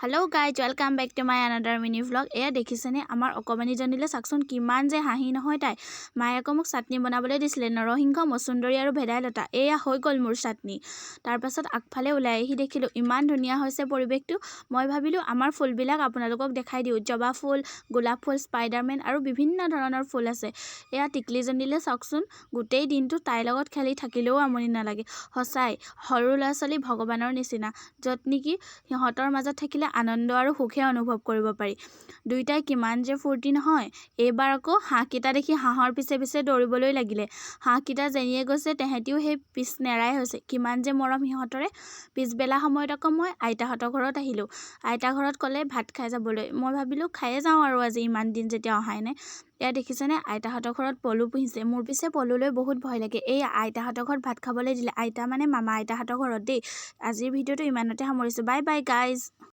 Hello' guys welcome back to my another mini vlog. এয়া দেখিছেনে আমাৰ অকণমানিজনীলৈ চাওকচোন কিমান যে হাঁহি নহয় তাই। মায়ে আকৌ মোক চাটনি বনাবলৈ দিছিলে, নৰসিংহ, মচুন্দৰী আৰু ভেদাইলতা। এয়া হৈ গ'ল মোৰ চাটনি। তাৰপাছত আগফালে ওলাই আহি দেখিলোঁ ইমান ধুনীয়া হৈছে পৰিৱেশটো। মই ভাবিলোঁ আমাৰ ফুলবিলাক আপোনালোকক দেখাই দিওঁ। জবা ফুল, গোলাপ ফুল, স্পাইডাৰমেন আৰু বিভিন্ন ধৰণৰ ফুল আছে। এয়া টিকলিজনীলৈ চাওকচোন, গোটেই দিনটো তাইৰ লগত খেলি থাকিলেও আমনি নালাগে। সঁচাই সৰু ল'ৰা ছোৱালী ভগৱানৰ নিচিনা, য'ত নেকি সিহঁতৰ মাজত থাকিলে আনন্দ আৰু সুখে অনুভৱ কৰিব পাৰি। দুইটাই কিমান যে ফূৰ্তি নহয়। এইবাৰ আকৌ হাঁহকেইটা দেখি হাঁহৰ পিছে পিছে দৌৰিবলৈ লাগিলে। হাঁহকেইটা যেনিয়ে গৈছে তেহেঁতিও সেই পিছ নেৰাই হৈছে। কিমান যে মৰম সিহঁতৰে। পিছবেলা সময়ত আকৌ মই আইতাহঁতৰ ঘৰত আহিলোঁ। আইতা ঘৰত ক'লে ভাত খাই যাবলৈ। মই ভাবিলোঁ খায়ে যাওঁ আৰু আজি ইমান দিন যেতিয়া অহাই নাই। এয়া দেখিছেনে আইতাহঁতৰ ঘৰত পলু পুহিছে। মোৰ পিছে পলুলৈ বহুত ভয় লাগে। এই আইতাহঁতৰ ঘৰত ভাত খাবলৈ দিলে। আইতা মানে মামা আইতাহঁতৰ ঘৰত দেই। আজিৰ ভিডিঅ'টো ইমানতে সামৰিছোঁ। Bye bye guys.